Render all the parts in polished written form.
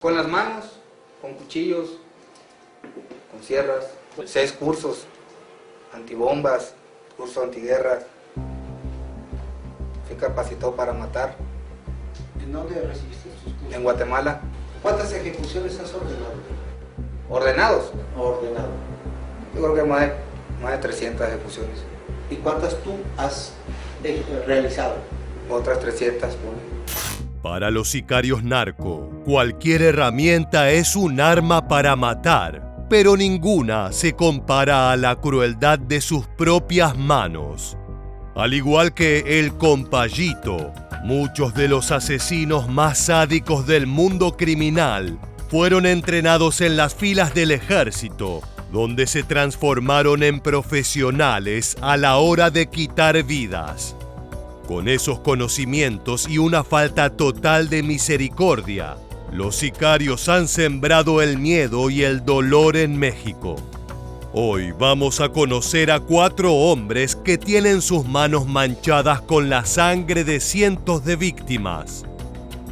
Con las manos, con cuchillos, con sierras, 6 cursos, antibombas, curso antiguerra. Fui capacitado para matar. ¿En dónde recibiste tus cursos? En Guatemala. ¿Cuántas ejecuciones has ordenado? ¿Ordenados? Ordenado. Yo creo que más de 300 ejecuciones. ¿Y cuántas tú has realizado? Otras 300, pone. Para los sicarios narco, cualquier herramienta es un arma para matar, pero ninguna se compara a la crueldad de sus propias manos. Al igual que el Compayito, muchos de los asesinos más sádicos del mundo criminal fueron entrenados en las filas del ejército, donde se transformaron en profesionales a la hora de quitar vidas. Con esos conocimientos y una falta total de misericordia, los sicarios han sembrado el miedo y el dolor en México. Hoy vamos a conocer a 4 hombres que tienen sus manos manchadas con la sangre de cientos de víctimas.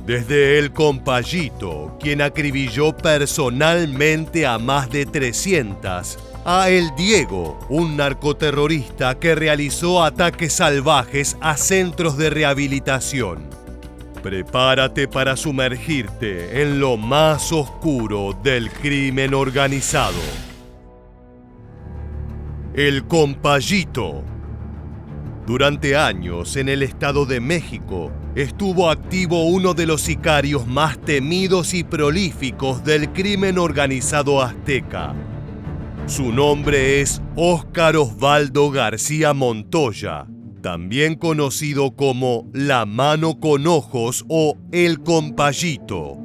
Desde el Compayito, quien acribilló personalmente a más de 300, a el Diego, un narcoterrorista que realizó ataques salvajes a centros de rehabilitación. Prepárate para sumergirte en lo más oscuro del crimen organizado. El Compayito. Durante años en el Estado de México estuvo activo uno de los sicarios más temidos y prolíficos del crimen organizado azteca. Su nombre es Óscar Osvaldo García Montoya, también conocido como La Mano con Ojos o El Compayito.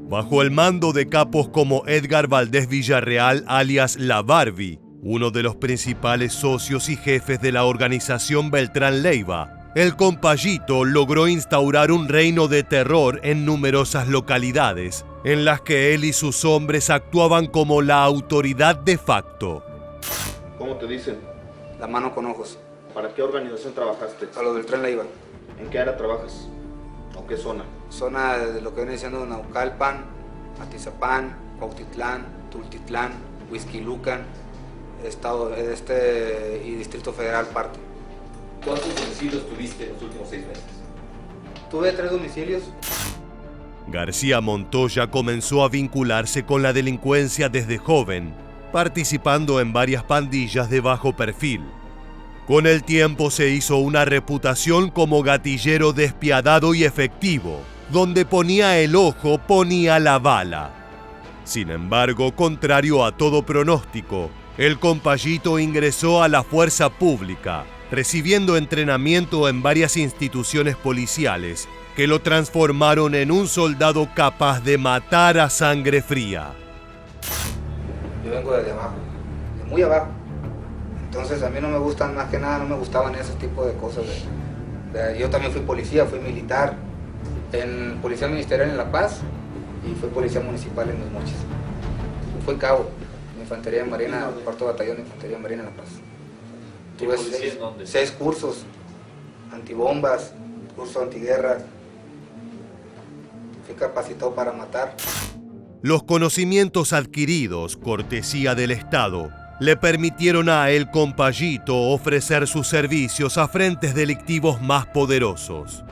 Bajo el mando de capos como Edgar Valdés Villarreal, alias La Barbie, uno de los principales socios y jefes de la organización Beltrán Leiva, el Compayito logró instaurar un reino de terror en numerosas localidades, en las que él y sus hombres actuaban como la autoridad de facto. ¿Cómo te dicen? La Mano con Ojos. ¿Para qué organización trabajaste? A los del Tren Leiva. ¿En qué área trabajas? ¿O qué zona? Zona de lo que viene siendo Naucalpan, Atizapán, Cuautitlán, Tultitlán, Huixquilucan, Estado y Distrito Federal parte. ¿Cuántos domicilios tuviste en los últimos 6 meses? Tuve 3 domicilios. García Montoya comenzó a vincularse con la delincuencia desde joven, participando en varias pandillas de bajo perfil. Con el tiempo se hizo una reputación como gatillero despiadado y efectivo, donde ponía el ojo, ponía la bala. Sin embargo, contrario a todo pronóstico, el Compayito ingresó a la fuerza pública, recibiendo entrenamiento en varias instituciones policiales que lo transformaron en un soldado capaz de matar a sangre fría. Yo vengo desde abajo, de muy abajo. Entonces a mí no me gustan, más que nada no me gustaban esos tipos de cosas. Yo también fui policía, fui militar, en Policía Ministerial en La Paz y fui policía municipal en Los Mochis. Fui cabo. Infantería de Marina, cuarto batallón de Infantería de Marina en La Paz. Tuve 6 cursos, antibombas, curso antiguerra. Fui capacitado para matar. Los conocimientos adquiridos, cortesía del Estado, le permitieron a El Compayito ofrecer sus servicios a frentes delictivos más poderosos.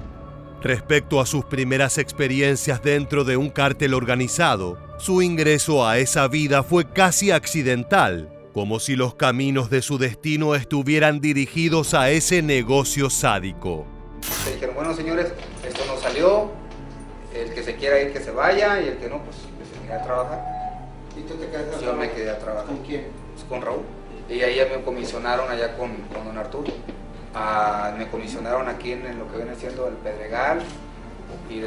Respecto a sus primeras experiencias dentro de un cártel organizado, su ingreso a esa vida fue casi accidental, como si los caminos de su destino estuvieran dirigidos a ese negocio sádico. Le dijeron, bueno señores, esto no salió, el que se quiera ir que se vaya y el que no, pues que se quede a trabajar. ¿Y tú te quedaste a Yo trabajar? me quedé a trabajar. ¿Con quién? Pues con Raúl. Y ahí ya me comisionaron allá con don Arturo. Me comisionaron aquí en lo que viene siendo el Pedregal y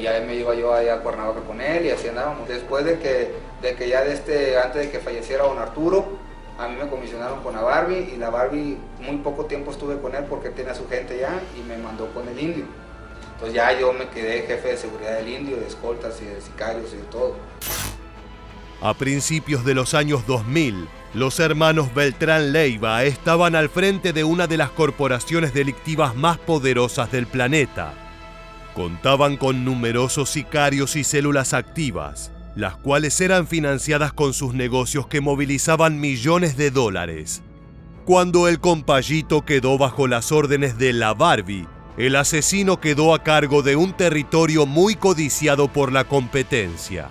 ya me iba yo allá a Cuernavaca con él y así andábamos. Después de que ya antes de que falleciera don Arturo, a mí me comisionaron con la Barbie y la Barbie muy poco tiempo estuve con él porque él tenía su gente ya y me mandó con el Indio. Entonces ya yo me quedé jefe de seguridad del Indio, de escoltas y de sicarios y de todo. A principios de los años 2000, los hermanos Beltrán Leiva estaban al frente de una de las corporaciones delictivas más poderosas del planeta. contaban con numerosos sicarios y células activas, las cuales eran financiadas con sus negocios que movilizaban millones de dólares. Cuando el compayito quedó bajo las órdenes de la Barbie, el asesino quedó a cargo de un territorio muy codiciado por la competencia.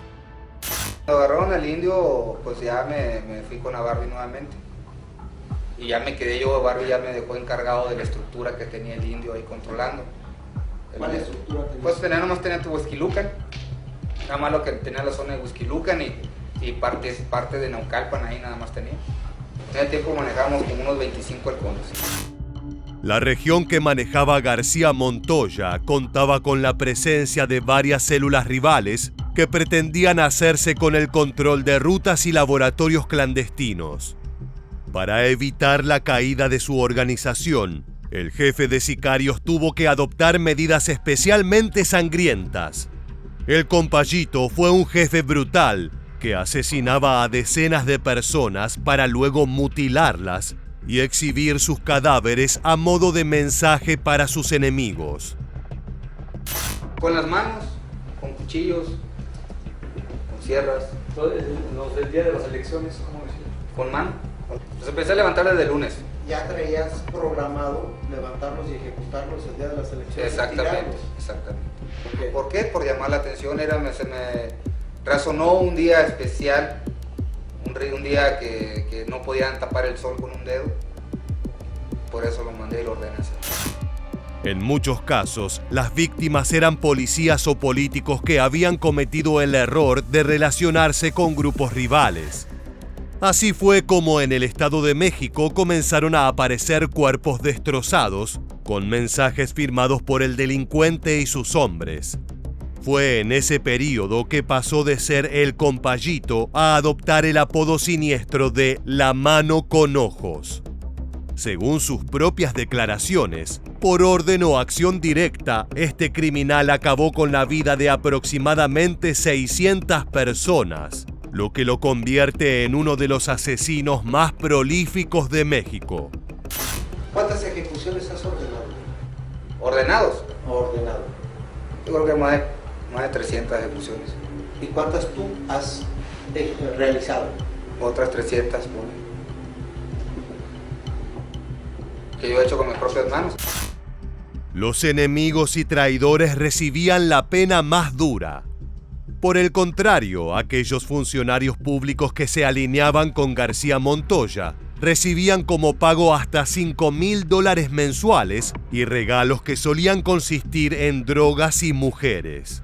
Cuando agarraron al indio, pues ya me fui con la Barbie nuevamente. Y ya me quedé yo, Barbie ya me dejó encargado de la estructura que tenía el indio ahí controlando. ¿Cuál estructura tenías? Pues nomás tenía tu Huixquilucan, nada más lo que tenía la zona de Huixquilucan y parte de Naucalpan ahí nada más tenía. En ese tiempo manejábamos como unos 25 halcones. La región que manejaba García Montoya contaba con la presencia de varias células rivales que pretendían hacerse con el control de rutas y laboratorios clandestinos. Para evitar la caída de su organización, el jefe de sicarios tuvo que adoptar medidas especialmente sangrientas. El compayito fue un jefe brutal que asesinaba a decenas de personas para luego mutilarlas y exhibir sus cadáveres a modo de mensaje para sus enemigos. Con las manos, con cuchillos, con sierras. Los del día de las elecciones, ¿cómo decían? Con mano. Pues empecé a levantar desde el lunes. Ya traías programado levantarlos y ejecutarlos el día de las elecciones. Exactamente, exactamente. ¿Por qué? ¿Por qué? Por llamar la atención. Se me razonó un día especial, un día que no podían tapar el sol con un dedo. Por eso lo mandé y lo ordené hacer. En muchos casos, las víctimas eran policías o políticos que habían cometido el error de relacionarse con grupos rivales. Así fue como en el Estado de México comenzaron a aparecer cuerpos destrozados, con mensajes firmados por el delincuente y sus hombres. Fue en ese período que pasó de ser el compayito a adoptar el apodo siniestro de La Mano con Ojos. Según sus propias declaraciones, por orden o acción directa, este criminal acabó con la vida de aproximadamente 600 personas, lo que lo convierte en uno de los asesinos más prolíficos de México. ¿Cuántas ejecuciones has ordenado? ¿Ordenados? Ordenado. Yo creo que más de 300 ejecuciones. ¿Y cuántas tú has realizado? Otras 300, pone. Que yo he hecho con mis propias manos. Los enemigos y traidores recibían la pena más dura. Por el contrario, aquellos funcionarios públicos que se alineaban con García Montoya recibían como pago hasta $5,000 mensuales y regalos que solían consistir en drogas y mujeres.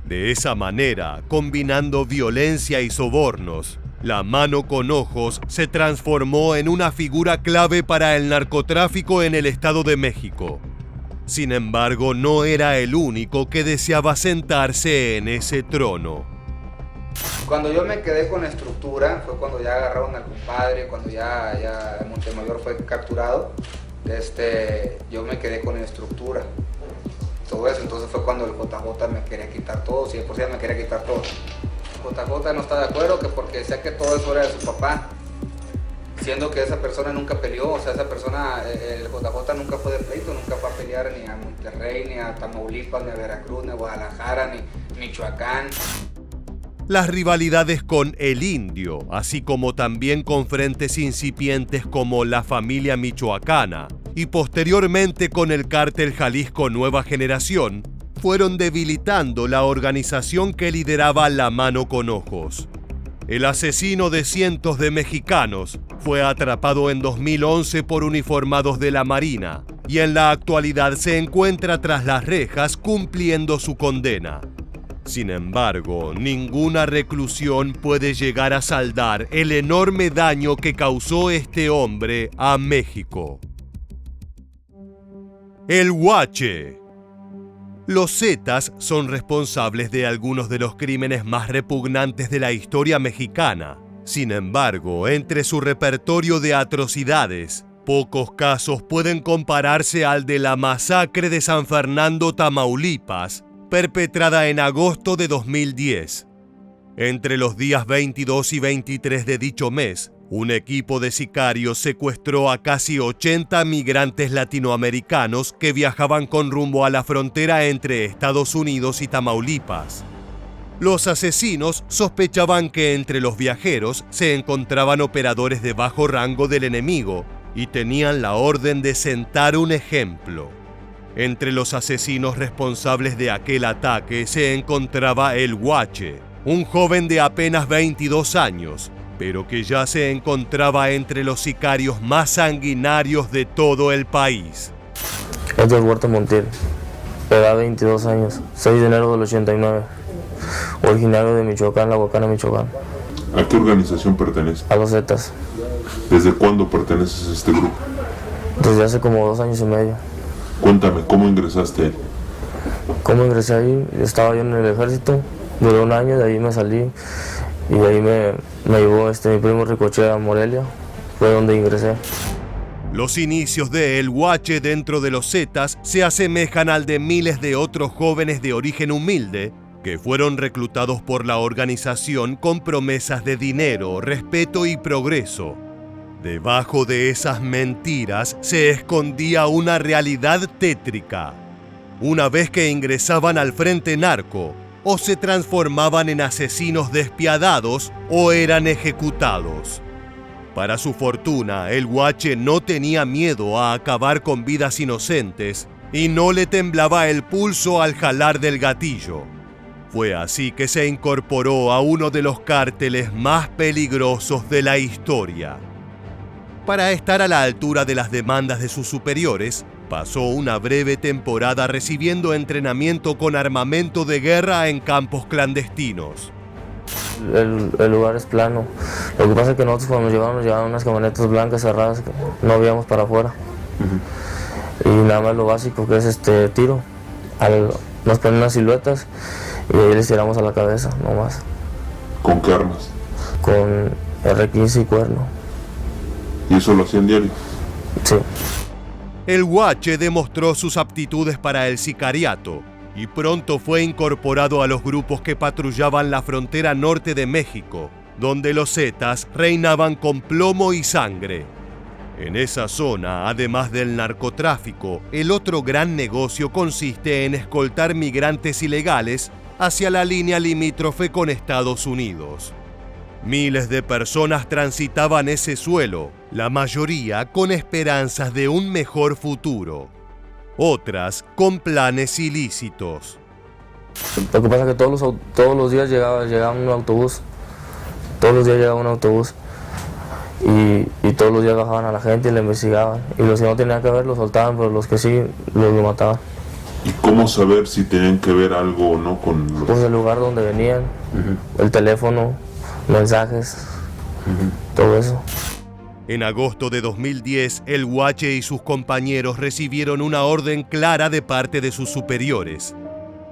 De esa manera, combinando violencia y sobornos, La Mano con Ojos se transformó en una figura clave para el narcotráfico en el Estado de México. Sin embargo, no era el único que deseaba sentarse en ese trono. Cuando yo me quedé con la estructura, fue cuando ya agarraron al compadre, cuando ya Montemayor fue capturado, yo me quedé con la estructura. Todo eso, entonces fue cuando el JJ me quería quitar todo, si de por sí me quería quitar todo. JJ no está de acuerdo que porque decía que todo eso era de su papá, siendo que esa persona nunca peleó, o sea, esa persona, el JJ nunca fue de pleito, nunca fue a pelear ni a Monterrey, ni a Tamaulipas, ni a Veracruz, ni a Guadalajara, ni Michoacán. Las rivalidades con el Indio, así como también con frentes incipientes como la familia michoacana y posteriormente con el cártel Jalisco Nueva Generación, fueron debilitando la organización que lideraba La Mano con Ojos. El asesino de cientos de mexicanos fue atrapado en 2011 por uniformados de la Marina y en la actualidad se encuentra tras las rejas cumpliendo su condena. Sin embargo, ninguna reclusión puede llegar a saldar el enorme daño que causó este hombre a México. El Huache. Los Zetas son responsables de algunos de los crímenes más repugnantes de la historia mexicana. Sin embargo, entre su repertorio de atrocidades, pocos casos pueden compararse al de la masacre de San Fernando, Tamaulipas, perpetrada en agosto de 2010. Entre los días 22 y 23 de dicho mes, Un equipo de sicarios secuestró a casi 80 migrantes latinoamericanos que viajaban con rumbo a la frontera entre Estados Unidos y Tamaulipas. Los asesinos sospechaban que entre los viajeros se encontraban operadores de bajo rango del enemigo y tenían la orden de sentar un ejemplo. Entre los asesinos responsables de aquel ataque se encontraba El Guache, un joven de apenas 22 años, pero que ya se encontraba entre los sicarios más sanguinarios de todo el país. Edgar Huerta Montiel, edad 22 años, 6 de enero del 89, originario de Michoacán, La Huacana, Michoacán. ¿A qué organización perteneces? A los Zetas. ¿Desde cuándo perteneces a este grupo? Desde hace como 2 años y medio. Cuéntame, ¿cómo ingresaste ahí? ¿Cómo ingresé ahí? Estaba yo en el ejército, duré 1 año, de ahí me salí y de ahí me llevó mi primo Ricochea a Morelia, fue donde ingresé. Los inicios de El Guache dentro de los Zetas se asemejan al de miles de otros jóvenes de origen humilde que fueron reclutados por la organización con promesas de dinero, respeto y progreso. Debajo de esas mentiras se escondía una realidad tétrica. Una vez que ingresaban al frente narco, o se transformaban en asesinos despiadados o eran ejecutados. Para su fortuna, El Guache no tenía miedo a acabar con vidas inocentes y no le temblaba el pulso al jalar del gatillo. Fue así que se incorporó a uno de los cárteles más peligrosos de la historia. Para estar a la altura de las demandas de sus superiores, pasó una breve temporada recibiendo entrenamiento con armamento de guerra en campos clandestinos. El lugar es plano. Lo que pasa es que nosotros cuando nos llevaban unas camionetas blancas cerradas, que no veíamos para afuera. Y nada más lo básico que es tiro. Nos ponen unas siluetas y ahí les tiramos a la cabeza, no más. ¿Con qué armas? Con R15 y cuerno. ¿Y eso lo hacían diario? Sí. El Guache demostró sus aptitudes para el sicariato y pronto fue incorporado a los grupos que patrullaban la frontera norte de México, donde los Zetas reinaban con plomo y sangre. En esa zona, además del narcotráfico, el otro gran negocio consiste en escoltar migrantes ilegales hacia la línea limítrofe con Estados Unidos. Miles de personas transitaban ese suelo, la mayoría con esperanzas de un mejor futuro, otras con planes ilícitos. Lo que pasa es que todos los días llegaba un autobús, y todos los días bajaban a la gente y le investigaban, y los que no tenían que ver los soltaban, pero los que sí los mataban. ¿Y cómo saber si tenían que ver algo o no con los...? Pues el lugar donde venían, el teléfono, mensajes, todo eso. En agosto de 2010, El Guache y sus compañeros recibieron una orden clara de parte de sus superiores.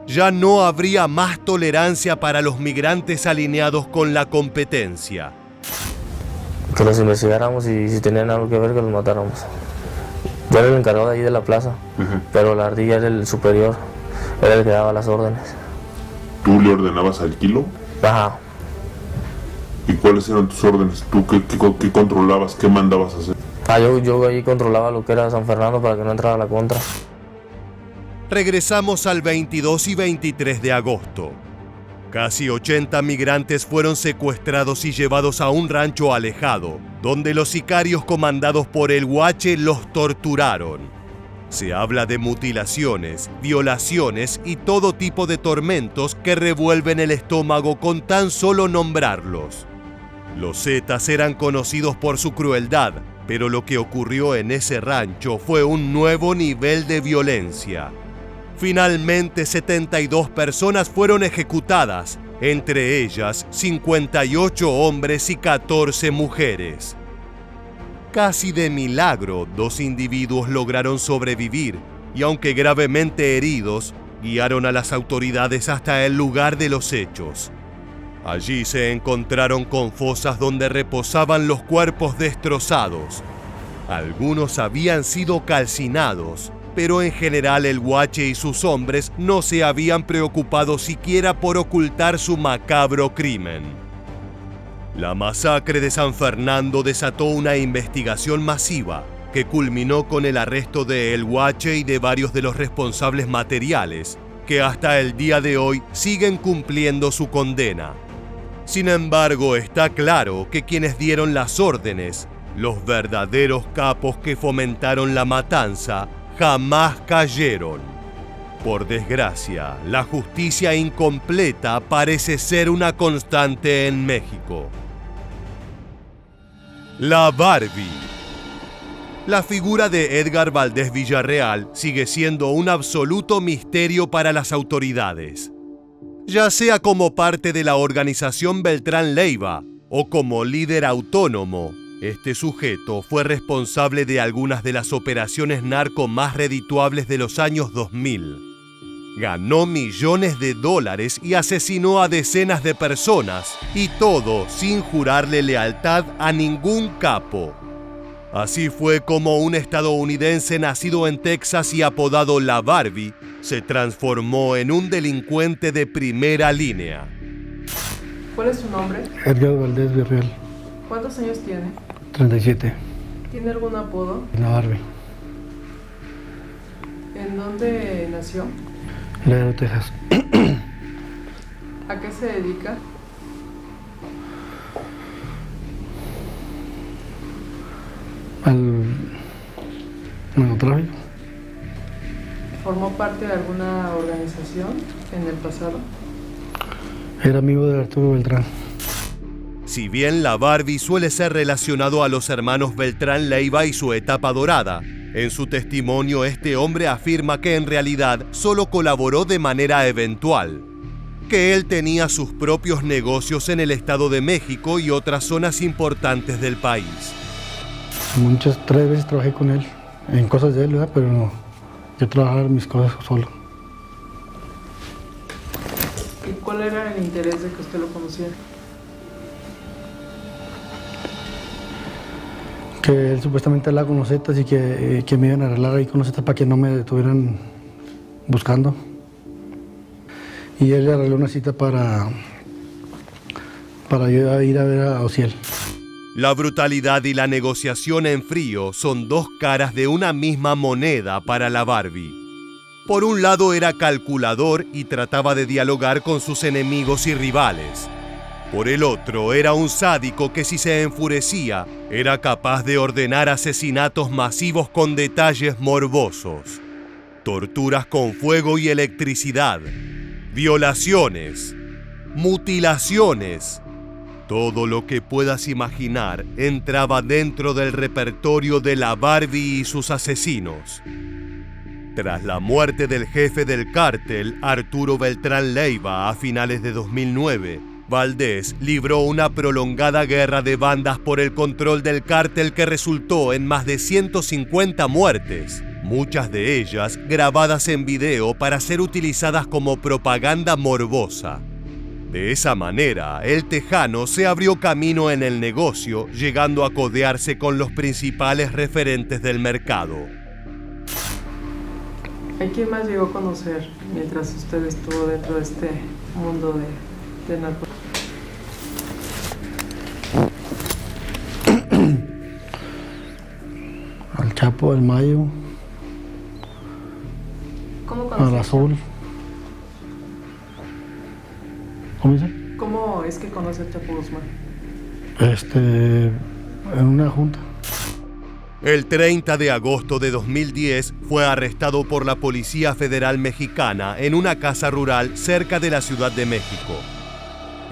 Ya no habría más tolerancia para los migrantes alineados con la competencia. Que los investigáramos y si tenían algo que ver, que los matáramos. Yo era el encargado de ahí de la plaza, pero la ardilla era el superior, era el que daba las órdenes. ¿Tú le ordenabas al kilo? Ajá. ¿Y cuáles eran tus órdenes? ¿Tú qué controlabas? ¿Qué mandabas hacer? Yo ahí controlaba lo que era San Fernando para que no entrara la contra. Regresamos al 22 y 23 de agosto. Casi 80 migrantes fueron secuestrados y llevados a un rancho alejado, donde los sicarios comandados por El Guache los torturaron. Se habla de mutilaciones, violaciones y todo tipo de tormentos que revuelven el estómago con tan solo nombrarlos. Los Zetas eran conocidos por su crueldad, pero lo que ocurrió en ese rancho fue un nuevo nivel de violencia. Finalmente, 72 personas fueron ejecutadas, entre ellas 58 hombres y 14 mujeres. Casi de milagro, 2 individuos lograron sobrevivir y, aunque gravemente heridos, guiaron a las autoridades hasta el lugar de los hechos. Allí se encontraron con fosas donde reposaban los cuerpos destrozados. Algunos habían sido calcinados, pero en general El Guache y sus hombres no se habían preocupado siquiera por ocultar su macabro crimen. La masacre de San Fernando desató una investigación masiva que culminó con el arresto de El Guache y de varios de los responsables materiales, que hasta el día de hoy siguen cumpliendo su condena. Sin embargo, está claro que quienes dieron las órdenes, los verdaderos capos que fomentaron la matanza, jamás cayeron. Por desgracia, la justicia incompleta parece ser una constante en México. La Barbie. La figura de Edgar Valdés Villarreal sigue siendo un absoluto misterio para las autoridades. Ya sea como parte de la organización Beltrán Leiva o como líder autónomo, este sujeto fue responsable de algunas de las operaciones narco más redituables de los años 2000. Ganó millones de dólares y asesinó a decenas de personas, y todo sin jurarle lealtad a ningún capo. Así fue como un estadounidense nacido en Texas y apodado La Barbie se transformó en un delincuente de primera línea. ¿Cuál es su nombre? Edgar Valdés Villarreal. ¿Cuántos años tiene? 37. ¿Tiene algún apodo? La Barbie. ¿En dónde nació? Laredo, Texas. ¿A qué se dedica? Al narcotráfico. ¿Formó parte de alguna organización en el pasado? Era amigo de Arturo Beltrán. Si bien La Barbie suele ser relacionado a los hermanos Beltrán Leiva y su etapa dorada, en su testimonio este hombre afirma que en realidad solo colaboró de manera eventual, que él tenía sus propios negocios en el Estado de México y otras zonas importantes del país. Tres veces trabajé con él, en cosas de él, ¿verdad? Pero no, yo trabajaba mis cosas solo. ¿Y cuál era el interés de que usted lo conociera? Que él supuestamente hablaba con los Zetas y que me iban a arreglar ahí con los Zetas para que no me estuvieran buscando. Y él le arregló una cita para yo ir a ver a Ociel. La brutalidad y la negociación en frío son dos caras de una misma moneda para La Barbie. Por un lado era calculador y trataba de dialogar con sus enemigos y rivales. Por el otro era un sádico que si se enfurecía era capaz de ordenar asesinatos masivos con detalles morbosos, torturas con fuego y electricidad, violaciones, mutilaciones. Todo lo que puedas imaginar entraba dentro del repertorio de La Barbie y sus asesinos. Tras la muerte del jefe del cártel, Arturo Beltrán Leiva, a finales de 2009, Valdés libró una prolongada guerra de bandas por el control del cártel que resultó en más de 150 muertes, muchas de ellas grabadas en video para ser utilizadas como propaganda morbosa. De esa manera, el tejano se abrió camino en el negocio, llegando a codearse con los principales referentes del mercado. ¿A quién más llegó a conocer mientras usted estuvo dentro de este mundo de narco? Al Chapo, al Mayo, ¿Cómo conoció? al Azul. ¿Cómo dice? ¿Cómo es que conoce a Chapo Guzmán? En una junta. El 30 de agosto de 2010 fue arrestado por la Policía Federal Mexicana en una casa rural cerca de la Ciudad de México.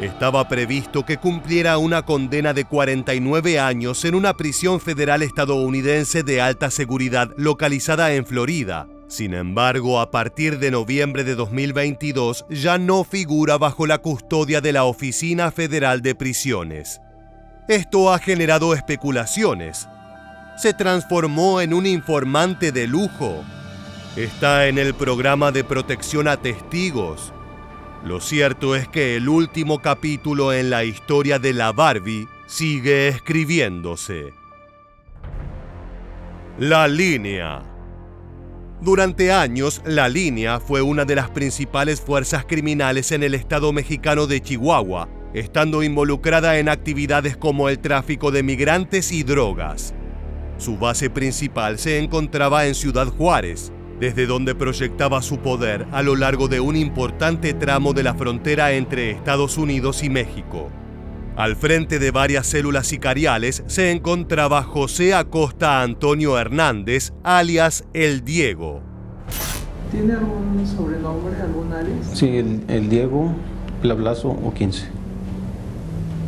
Estaba previsto que cumpliera una condena de 49 años en una prisión federal estadounidense de alta seguridad localizada en Florida. Sin embargo, a partir de noviembre de 2022 ya no figura bajo la custodia de la Oficina Federal de Prisiones. Esto ha generado especulaciones. ¿Se transformó en un informante de lujo? ¿Está en el programa de protección a testigos? Lo cierto es que el último capítulo en la historia de La Barbie sigue escribiéndose. La Línea. Durante años, La Línea fue una de las principales fuerzas criminales en el estado mexicano de Chihuahua, estando involucrada en actividades como el tráfico de migrantes y drogas. Su base principal se encontraba en Ciudad Juárez, desde donde proyectaba su poder a lo largo de un importante tramo de la frontera entre Estados Unidos y México. Al frente de varias células sicariales se encontraba José Acosta Antonio Hernández, alias El Diego. ¿Tiene algún sobrenombre, algún alias? Sí, el Diego, Blablazo o 15.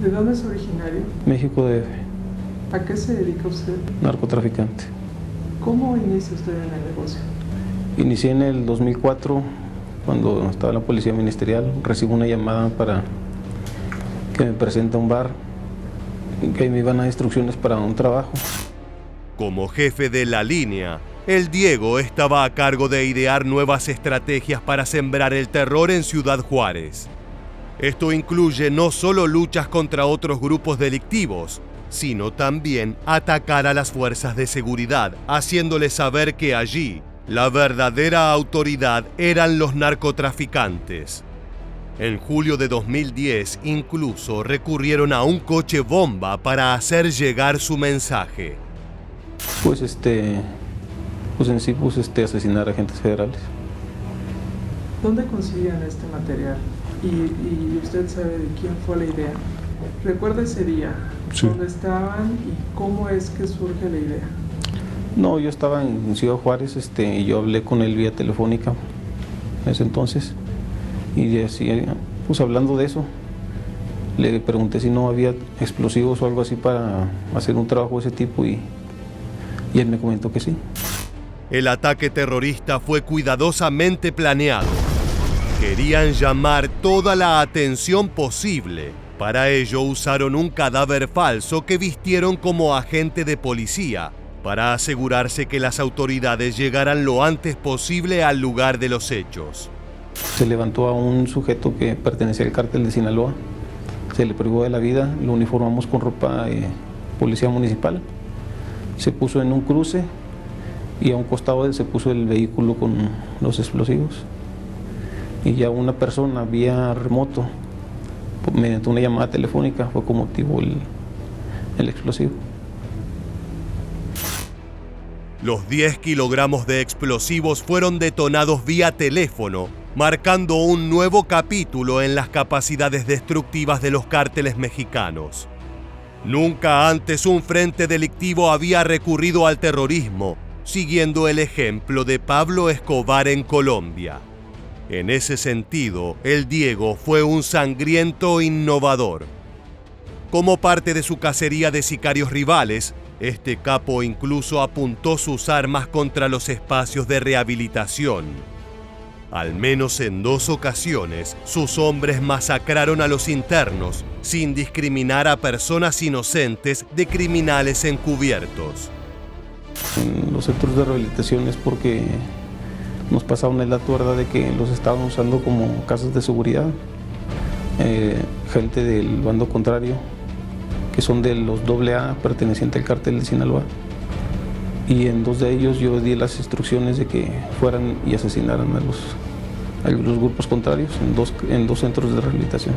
¿De dónde es originario? México DF. ¿A qué se dedica usted? Narcotraficante. ¿Cómo inicia usted en el negocio? Inicié en el 2004, cuando estaba en la policía ministerial. Recibo una llamada para que me presente a un bar, que me iban a dar instrucciones para un trabajo. Como jefe de la línea, El Diego estaba a cargo de idear nuevas estrategias para sembrar el terror en Ciudad Juárez. Esto incluye no solo luchas contra otros grupos delictivos, sino también atacar a las fuerzas de seguridad, haciéndoles saber que allí la verdadera autoridad eran los narcotraficantes. En julio de 2010, incluso recurrieron a un coche bomba para hacer llegar su mensaje. Pues en sí, asesinar agentes federales. ¿Dónde consiguieron este material? ¿Y usted sabe de quién fue la idea? ¿Recuerda ese día? Sí. ¿Dónde estaban y cómo es que surge la idea? No, yo estaba en Ciudad Juárez, y yo hablé con él vía telefónica en ese entonces. Y así, pues hablando de eso, le pregunté si no había explosivos o algo así para hacer un trabajo de ese tipo y él me comentó que sí. El ataque terrorista fue cuidadosamente planeado. Querían llamar toda la atención posible. Para ello usaron un cadáver falso que vistieron como agente de policía, para asegurarse que las autoridades llegaran lo antes posible al lugar de los hechos. Se levantó a un sujeto que pertenecía al cártel de Sinaloa, se le privó de la vida, lo uniformamos con ropa de policía municipal, se puso en un cruce y a un costado de él se puso el vehículo con los explosivos. Y ya una persona vía remoto, mediante una llamada telefónica, fue como activó el explosivo. Los 10 kilogramos de explosivos fueron detonados vía teléfono, marcando un nuevo capítulo en las capacidades destructivas de los cárteles mexicanos. Nunca antes un frente delictivo había recurrido al terrorismo, siguiendo el ejemplo de Pablo Escobar en Colombia. En ese sentido, El Diego fue un sangriento innovador. Como parte de su cacería de sicarios rivales, este capo incluso apuntó sus armas contra los espacios de rehabilitación. Al menos en 2 ocasiones, sus hombres masacraron a los internos, sin discriminar a personas inocentes de criminales encubiertos. En los centros de rehabilitación es porque nos pasaron el dato, ¿verdad?, de que los estaban usando como casas de seguridad. Gente del bando contrario, que son de los AA, pertenecientes al cártel de Sinaloa. Y en 2 de ellos yo di las instrucciones de que fueran y asesinaran a los grupos contrarios en dos centros de rehabilitación.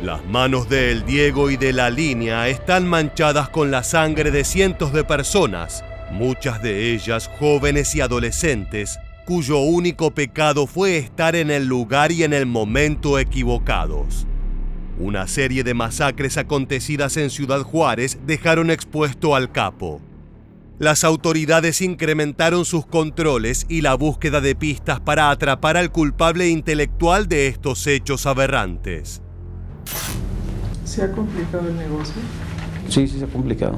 Las manos de El Diego y de la línea están manchadas con la sangre de cientos de personas, muchas de ellas jóvenes y adolescentes, cuyo único pecado fue estar en el lugar y en el momento equivocados. Una serie de masacres acontecidas en Ciudad Juárez dejaron expuesto al capo. Las autoridades incrementaron sus controles y la búsqueda de pistas para atrapar al culpable intelectual de estos hechos aberrantes. ¿Se ha complicado el negocio? Sí, se ha complicado.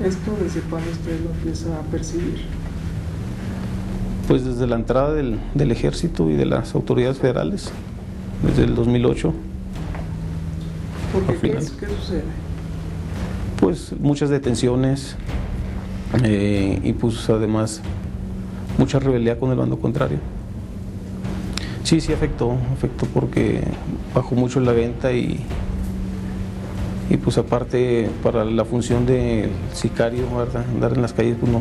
¿Esto desde cuándo usted lo empieza a percibir? Pues desde la entrada del ejército y de las autoridades federales, desde el 2008. ¿Por qué? ¿Qué sucede? Pues muchas detenciones y pues además mucha rebeldía con el bando contrario. Sí, afectó porque bajó mucho la venta y pues aparte para la función del sicario, ¿verdad?, andar en las calles, pues no,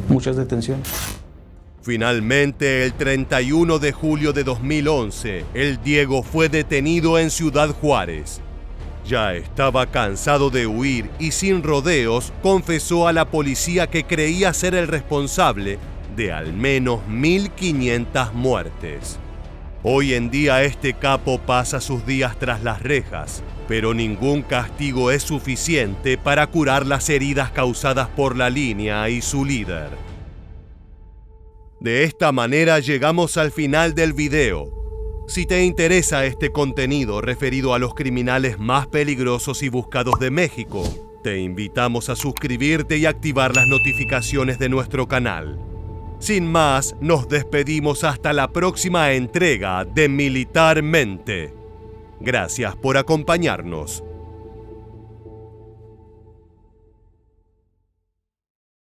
muchas detenciones. Finalmente, el 31 de julio de 2011, el Diego fue detenido en Ciudad Juárez. Ya estaba cansado de huir y sin rodeos confesó a la policía que creía ser el responsable de al menos 1.500 muertes. Hoy en día este capo pasa sus días tras las rejas, pero ningún castigo es suficiente para curar las heridas causadas por la línea y su líder. De esta manera llegamos al final del video. Si te interesa este contenido referido a los criminales más peligrosos y buscados de México, te invitamos a suscribirte y activar las notificaciones de nuestro canal. Sin más, nos despedimos hasta la próxima entrega de Militarmente. Gracias por acompañarnos.